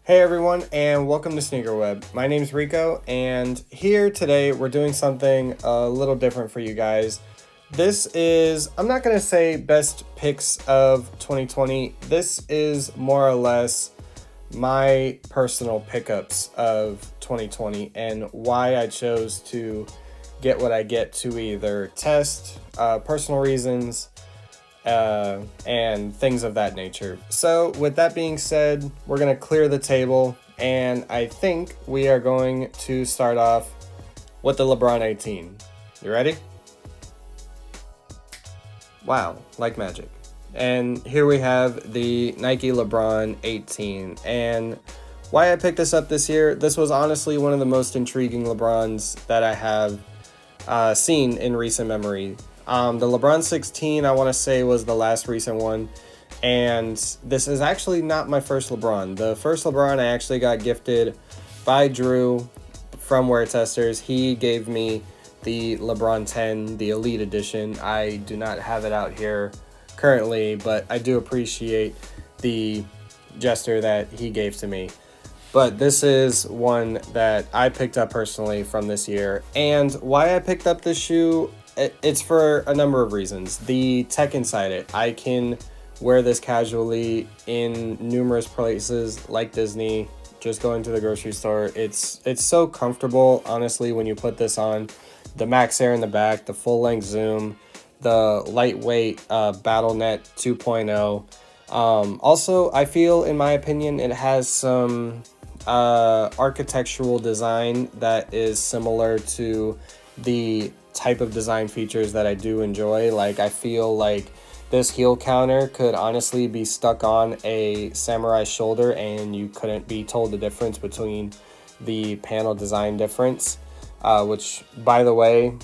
Hey everyone, and welcome to Sneaker Web. My name's Rico, and here today we're doing something a little different for you guys. This is, I'm not going to say best picks of 2020. This is more or less my personal pickups of 2020 and why I chose to get what I get to either test, personal reasons, and things of that nature. So with that being said, we're going to clear the table, and I think we are going to start off with the Lebron 18. You ready? Wow, like magic. And here we have the Nike LeBron 18. And why I picked this up this year, this was honestly one of the most intriguing LeBrons that I have seen in recent memory. The LeBron 16, I want to say, was the last recent one. And this is actually not my first LeBron. The first LeBron I actually got gifted by Drew from Wear Testers. He gave me the LeBron 10, the Elite Edition. I do not have it out here currently, but I do appreciate the gesture that he gave to me. But this is one that I picked up personally from this year. And why I picked up this shoe, it's for a number of reasons. The tech inside it. I can wear this casually in numerous places like Disney, just going to the grocery store. It's so comfortable, honestly, when you put this on. The Max Air in the back, the full length zoom, the lightweight BattleNet 2.0. Also, I feel, in my opinion, it has some architectural design that is similar to the type of design features that I do enjoy. Like, I feel like this heel counter could honestly be stuck on a samurai shoulder and you couldn't be told the difference between the panel design difference, which, by the way,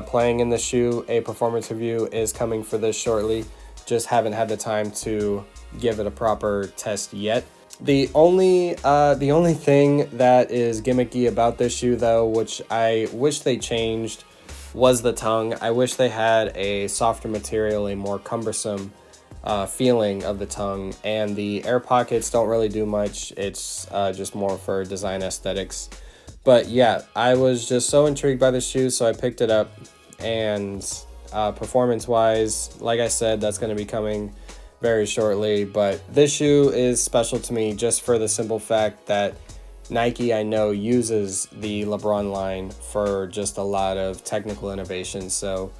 playing in the shoe, a performance review is coming for this shortly. Just haven't had the time to give it a proper test yet. The only thing that is gimmicky about this shoe, though, which I wish they changed, was the tongue. I wish they had a softer material, a more cumbersome feeling of the tongue, and the air pockets don't really do much. It's just more for design aesthetics. But yeah, I was just so intrigued by the shoe, so I picked it up. And performance-wise, like I said, that's going to be coming very shortly. But this shoe is special to me just for the simple fact that Nike, I know, uses the LeBron line for just a lot of technical innovation. So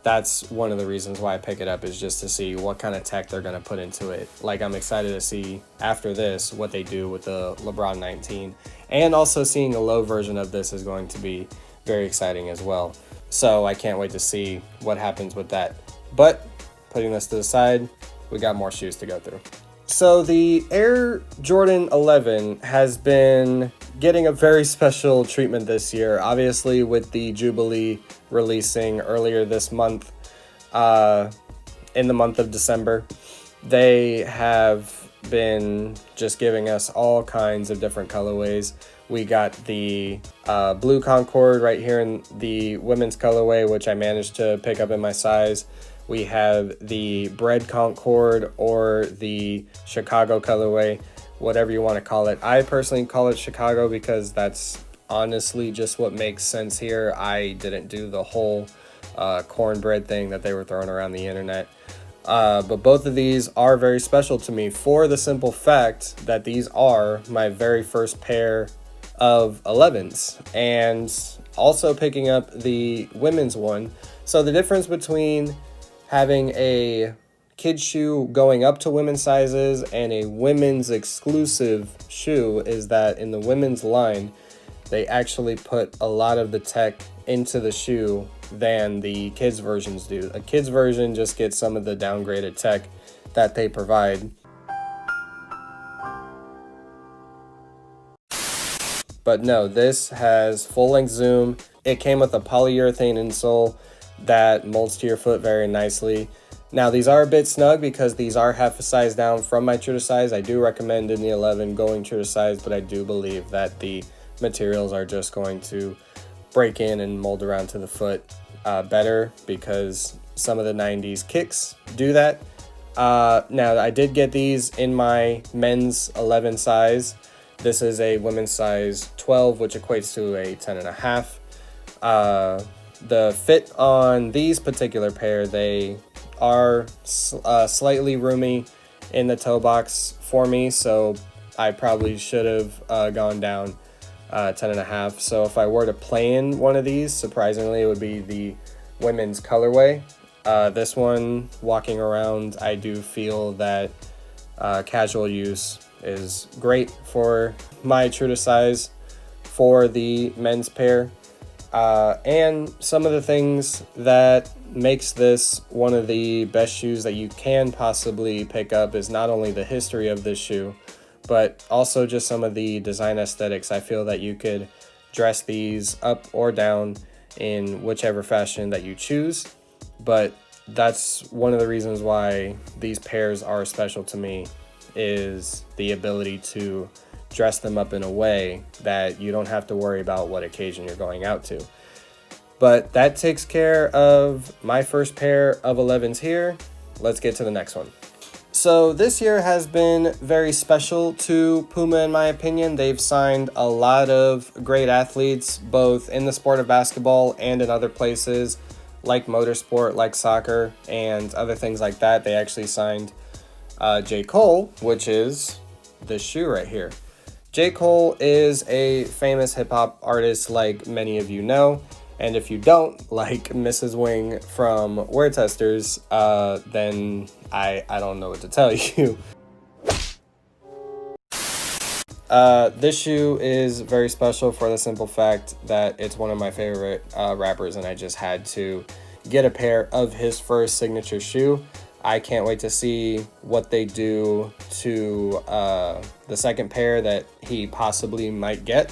that's one of the reasons why I pick it up, is just to see what kind of tech they're going to put into it. Like, I'm excited to see after this what they do with the LeBron 19. And also seeing a low version of this is going to be very exciting as well. So I can't wait to see what happens with that. But putting this to the side, we got more shoes to go through. So the Air Jordan 11 has been getting a very special treatment this year, obviously with the Jubilee releasing earlier this month, in the month of December. They have been just giving us all kinds of different colorways. We got the blue Concord right here in the women's colorway, which I managed to pick up in my size. We have the Bread Concord, or the Chicago colorway, whatever you want to call it. I personally call it Chicago because that's honestly just what makes sense here. I didn't do the whole cornbread thing that they were throwing around the internet. But both of these are very special to me for the simple fact that these are my very first pair of 11s, and also picking up the women's one. So the difference between having a kid's shoe going up to women's sizes and a women's exclusive shoe is that in the women's line, they actually put a lot of the tech into the shoe than the kids versions do. A kids version just gets some of the downgraded tech that they provide. But no, this has full-length zoom. It came with a polyurethane insole that molds to your foot very nicely. Now, these are a bit snug because these are half a size down from my true to size. I do recommend in the 11 going true to size, but I do believe that the materials are just going to break in and mold around to the foot better, because some of the 90s kicks do that. Now, I did get these in my men's 11 size. This is a women's size 12, which equates to a 10.5. The fit on these particular pair, they are slightly roomy in the toe box for me, so I probably should have gone down 10.5. So if I were to play in one of these, surprisingly, it would be the women's colorway. This one, walking around, I do feel that casual use is great for my true to size for the men's pair. And some of the things that makes this one of the best shoes that you can possibly pick up is not only the history of this shoe, but also just some of the design aesthetics. I feel that you could dress these up or down in whichever fashion that you choose, but that's one of the reasons why these pairs are special to me, is the ability to dress them up in a way that you don't have to worry about what occasion you're going out to. But that takes care of my first pair of 11s here. Let's get to the next one. So this year has been very special to Puma in my opinion. They've signed a lot of great athletes, both in the sport of basketball and in other places like motorsport, like soccer, and other things like that. They actually signed J. Cole, which is this shoe right here. J. Cole is a famous hip-hop artist, like many of you know. And if you don't, like Mrs. Wing from Wear Testers, then I don't know what to tell you. This shoe is very special for the simple fact that it's one of my favorite rappers, and I just had to get a pair of his first signature shoe. I can't wait to see what they do to the second pair that he possibly might get.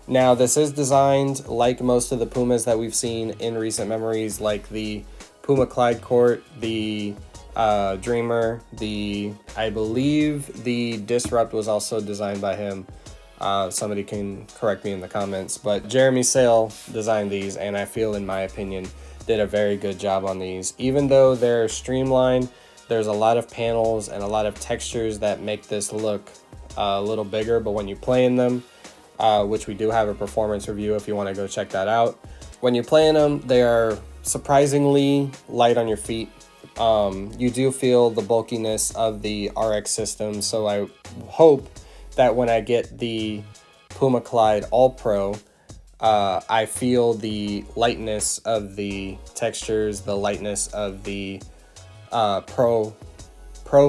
Now, this is designed like most of the Pumas that we've seen in recent memories, like the Puma Clyde Court, the Dreamer, I believe the Disrupt was also designed by him. Somebody can correct me in the comments, but Jeremy Sale designed these, and I feel, in my opinion, did a very good job on these. Even though they're streamlined, there's a lot of panels and a lot of textures that make this look a little bigger, but when you play in them, which we do have a performance review if you want to go check that out. When you play in them, they are surprisingly light on your feet. You do feel the bulkiness of the RX system, so I hope that when I get the Puma Clyde All Pro, I feel the lightness of the textures, the lightness of the Pro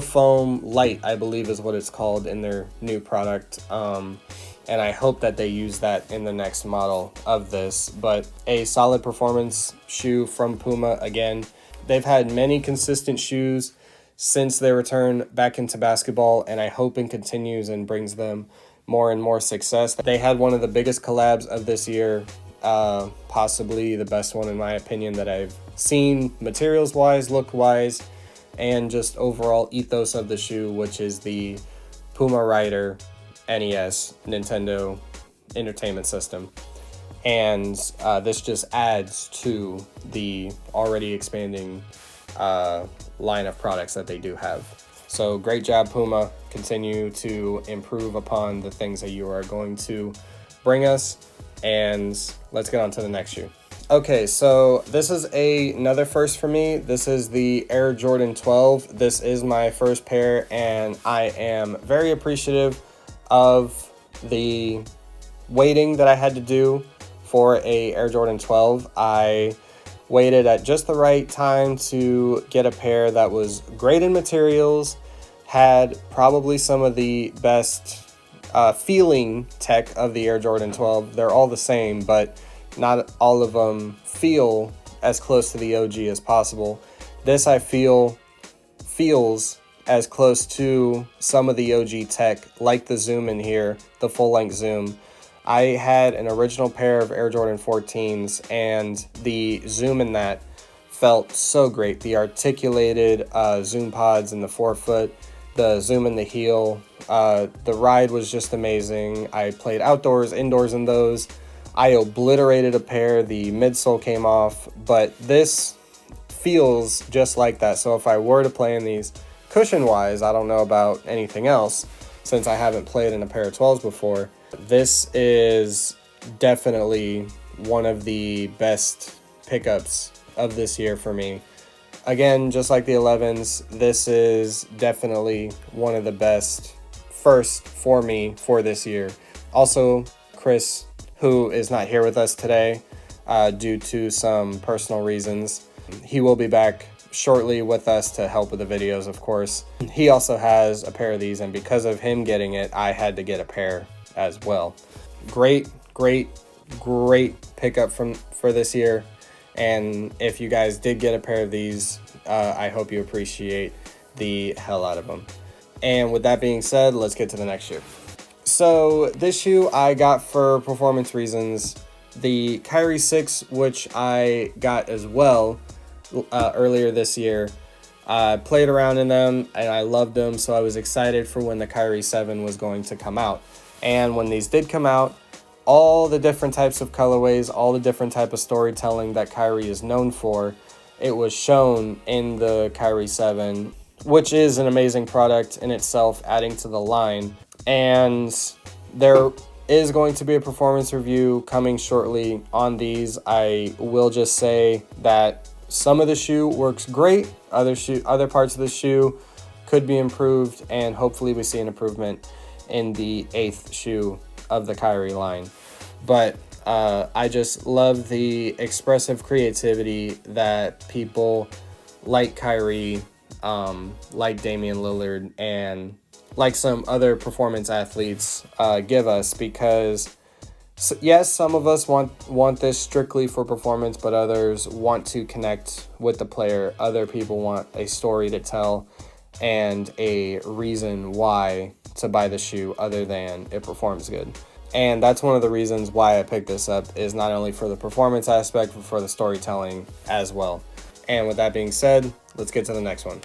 Foam Light, I believe is what it's called in their new product. And I hope that they use that in the next model of this. But a solid performance shoe from Puma. Again, they've had many consistent shoes since their return back into basketball, and I hope it continues and brings them more and more success. They had one of the biggest collabs of this year, possibly the best one in my opinion that I've seen, materials-wise, look-wise, and just overall ethos of the shoe, which is the Puma Rider NES, Nintendo Entertainment System. And this just adds to the already expanding line of products that they do have. So great job, Puma. Continue to improve upon the things that you are going to bring us. And let's get on to the next shoe. Okay, so this is another first for me. This is the Air Jordan 12. This is my first pair, and I am very appreciative of the waiting that I had to do for a Air Jordan 12. I waited at just the right time to get a pair that was great in materials, had probably some of the best feeling tech of the Air Jordan 12. They're all the same, but not all of them feel as close to the OG as possible. This, I feel, feels as close to some of the OG tech, like the zoom in here, the full-length zoom. I had an original pair of Air Jordan 14s, and the zoom in that felt so great. The articulated zoom pods in the forefoot, the zoom in the heel, the ride was just amazing. I played outdoors, indoors in those. I obliterated a pair, the midsole came off, but this feels just like that. So if I were to play in these, cushion-wise, I don't know about anything else. since I haven't played in a pair of 12s before. This is definitely one of the best pickups of this year for me. Again, just like the 11s, this is definitely one of the best first for me for this year. Also, Chris, who is not here with us today due to some personal reasons, he will be back shortly with us to help with the videos, of course. He also has a pair of these, and because of him getting it, I had to get a pair as well. Great pickup for this year. And if you guys did get a pair of these, I hope you appreciate the hell out of them. And with that being said, let's get to the next shoe. So this shoe I got for performance reasons. The Kyrie 6, which I got as well earlier this year. I played around in them and I loved them, so I was excited for when the Kyrie 7 was going to come out. And when these did come out, all the different types of colorways, all the different type of storytelling that Kyrie is known for, it was shown in the Kyrie 7, which is an amazing product in itself, adding to the line. And there is going to be a performance review coming shortly on these. I will just say that some of the shoe works great, other parts of the shoe could be improved, and hopefully we see an improvement in the 8th shoe of the Kyrie line. But I just love the expressive creativity that people like Kyrie, like Damian Lillard, and like some other performance athletes give us, because yes, some of us want this strictly for performance, but others want to connect with the player. Other people want a story to tell and a reason why to buy the shoe other than it performs good. And that's one of the reasons why I picked this up, is not only for the performance aspect, but for the storytelling as well. And with that being said, let's get to the next one.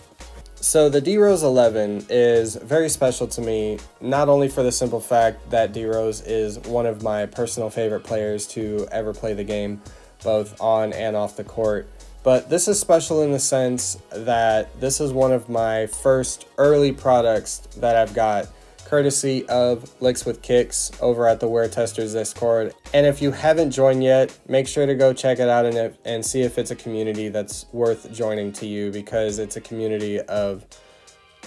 So the D-Rose 11 is very special to me, not only for the simple fact that D-Rose is one of my personal favorite players to ever play the game, both on and off the court, but this is special in the sense that this is one of my first early products that I've got courtesy of Licks with Kicks over at the Wear Testers Discord. And if you haven't joined yet, make sure to go check it out and see if it's a community that's worth joining to you, because it's a community of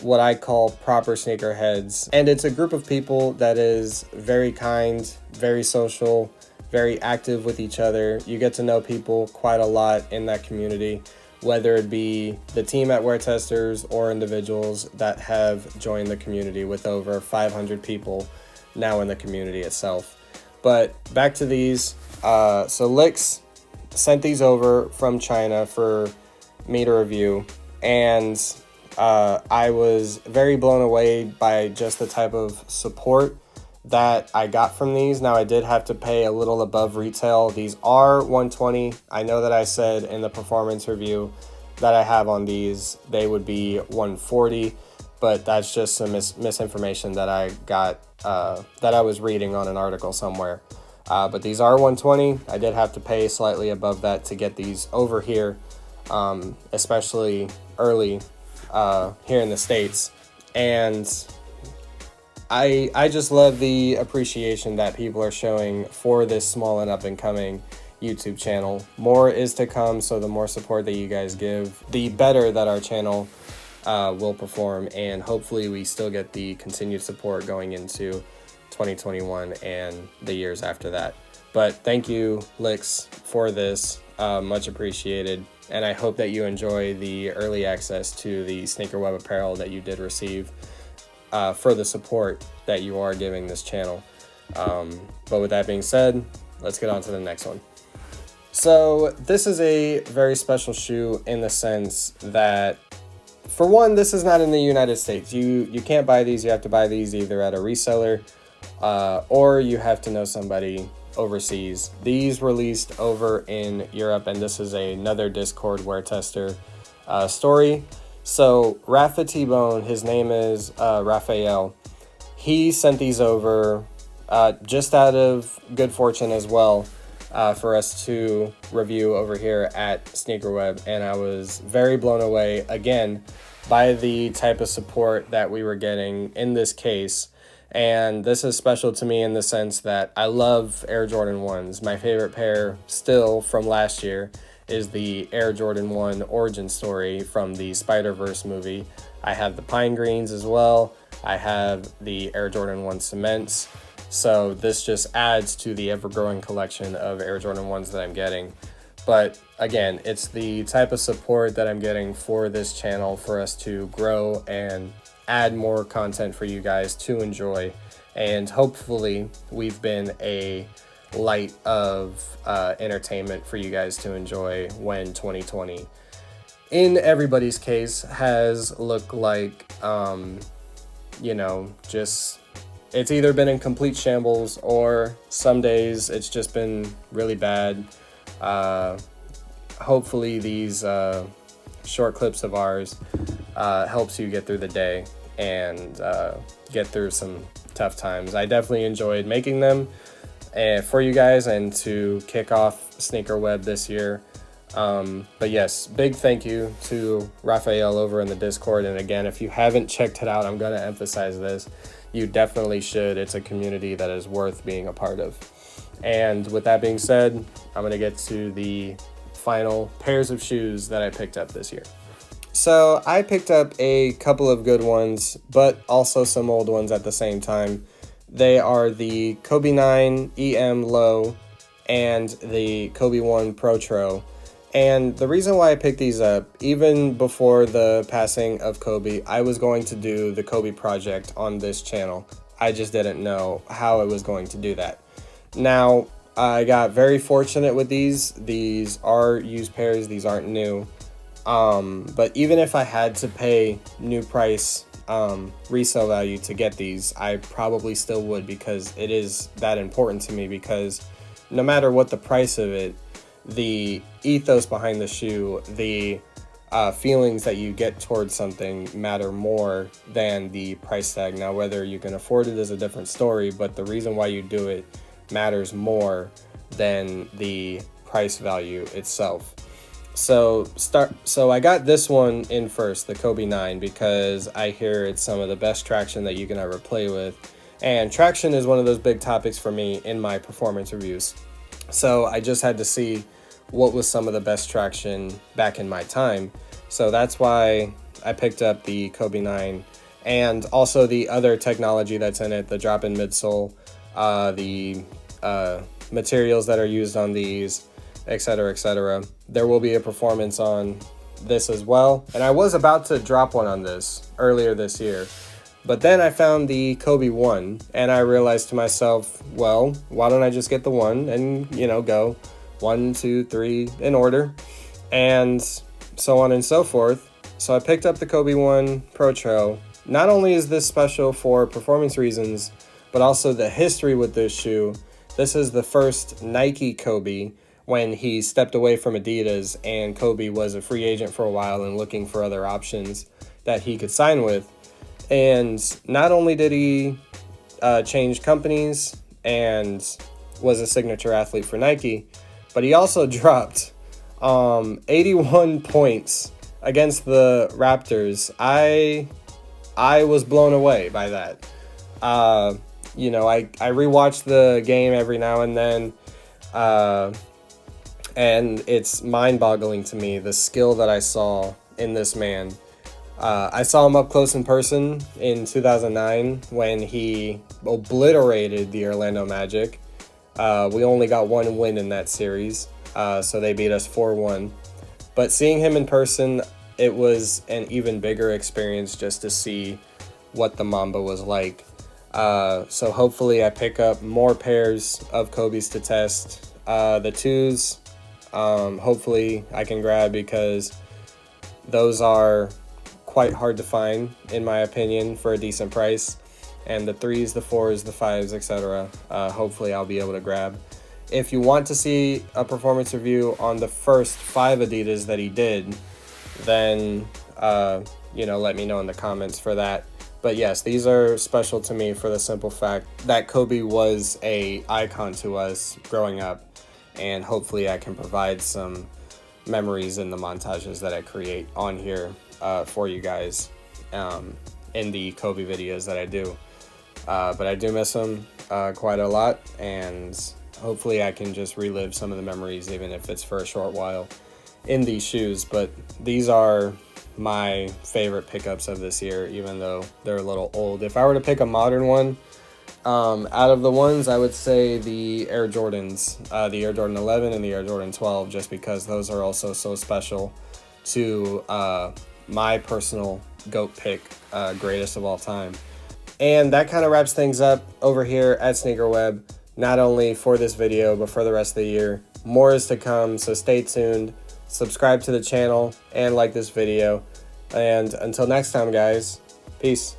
what I call proper sneakerheads. And it's a group of people that is very kind, very social, very active with each other. You get to know people quite a lot in that community, whether it be the team at Wear Testers or individuals that have joined the community, with over 500 people now in the community itself. But back to these. So Licks sent these over from China for me to review, and I was very blown away by just the type of support that I got from these. Now, I did have to pay a little above retail. These are $120. I know that I said in the performance review that I have on these, they would be $140, but that's just some misinformation that I got, that I was reading on an article somewhere. But these are $120. I did have to pay slightly above that to get these over here, especially early here in the States. And I just love the appreciation that people are showing for this small and up-and-coming YouTube channel. More is to come, so the more support that you guys give, the better that our channel will perform, and hopefully we still get the continued support going into 2021 and the years after that. But thank you, Licks, for this. Much appreciated, and I hope that you enjoy the early access to the Sneaker Web apparel that you did receive, for the support that you are giving this channel. But with that being said, let's get on to the next one. So this is a very special shoe in the sense that, for one, this is not in the United States. You can't buy these. You have to buy these either at a reseller or you have to know somebody overseas. These released over in Europe, and this is another Discord Wear Tester story. So Rafa T-Bone, his name is Raphael. He sent these over just out of good fortune as well, for us to review over here at Sneaker Web, and I was very blown away again by the type of support that we were getting in this case. And this is special to me in the sense that I love Air Jordan 1s. My favorite pair still from last year is the Air Jordan 1 origin story from the Spider-Verse movie. I have the Pine Greens as well. I have the Air Jordan 1 Cements. So this just adds to the ever-growing collection of Air Jordan 1s that I'm getting. But again, it's the type of support that I'm getting for this channel for us to grow and add more content for you guys to enjoy. And hopefully we've been a light of entertainment for you guys to enjoy when 2020, in everybody's case, has looked like, just it's either been in complete shambles or some days it's just been really bad. Hopefully these short clips of ours helps you get through the day and get through some tough times. I definitely enjoyed making them for you guys and to kick off Sneaker Web this year. But yes, big thank you to Raphael over in the Discord. And again, if you haven't checked it out, I'm going to emphasize this. You definitely should. It's a community that is worth being a part of. And with that being said, I'm going to get to the final pairs of shoes that I picked up this year. So I picked up a couple of good ones, but also some old ones at the same time. They are the Kobe 9 EM Low and the Kobe 1 Pro Tro. And the reason why I picked these up, even before the passing of Kobe, I was going to do the Kobe project on this channel. I just didn't know how I was going to do that. Now, I got very fortunate with these. These are used pairs. These aren't new. But even if I had to pay new price resale value to get these, I probably still would, because it is that important to me, because no matter what the price of it, the ethos behind the shoe, the feelings that you get towards something matter more than the price tag. Now, whether you can afford it is a different story, but the reason why you do it matters more than the price value itself. So I got this one in first, the Kobe 9, because I hear it's some of the best traction that you can ever play with. And traction is one of those big topics for me in my performance reviews. So I just had to see what was some of the best traction back in my time. So that's why I picked up the Kobe 9, and also the other technology that's in it, the drop-in midsole, the materials that are used on these, etc., etc. There will be a performance on this as well. And I was about to drop one on this earlier this year, but then I found the Kobe 1, and I realized to myself, well, why don't I just get the 1 and, go 1, 2, 3 in order, and so on and so forth. So I picked up the Kobe 1 Pro Tro. Not only is this special for performance reasons, but also the history with this shoe. This is the first Nike Kobe when he stepped away from Adidas, and Kobe was a free agent for a while and looking for other options that he could sign with. And not only did he change companies and was a signature athlete for Nike, but he also dropped 81 points against the Raptors. I was blown away by that. I rewatch the game every now and then, and it's mind-boggling to me, the skill that I saw in this man. I saw him up close in person in 2009 when he obliterated the Orlando Magic. We only got one win in that series, so they beat us 4-1. But seeing him in person, it was an even bigger experience just to see what the Mamba was like. So hopefully I pick up more pairs of Kobe's to test. The 2s, hopefully I can grab, because those are quite hard to find, in my opinion, for a decent price. And the 3s, the 4s, the 5s, etc. Hopefully I'll be able to grab. If you want to see a performance review on the first 5 Adidas that he did, then let me know in the comments for that. But yes, these are special to me for the simple fact that Kobe was an icon to us growing up, and hopefully I can provide some memories in the montages that I create on here for you guys in the Kobe videos that I do. But I do miss him quite a lot, and hopefully I can just relive some of the memories, even if it's for a short while, in these shoes. But these are my favorite pickups of this year, even though they're a little old. If I were to pick a modern one, out of the ones, I would say the Air Jordans, the Air Jordan 11 and the Air Jordan 12, just because those are also so special to my personal GOAT pick, greatest of all time. And that kind of wraps things up over here at Sneaker Web, not only for this video, but for the rest of the year. More is to come, so stay tuned, subscribe to the channel, and like this video. And until next time, guys, peace.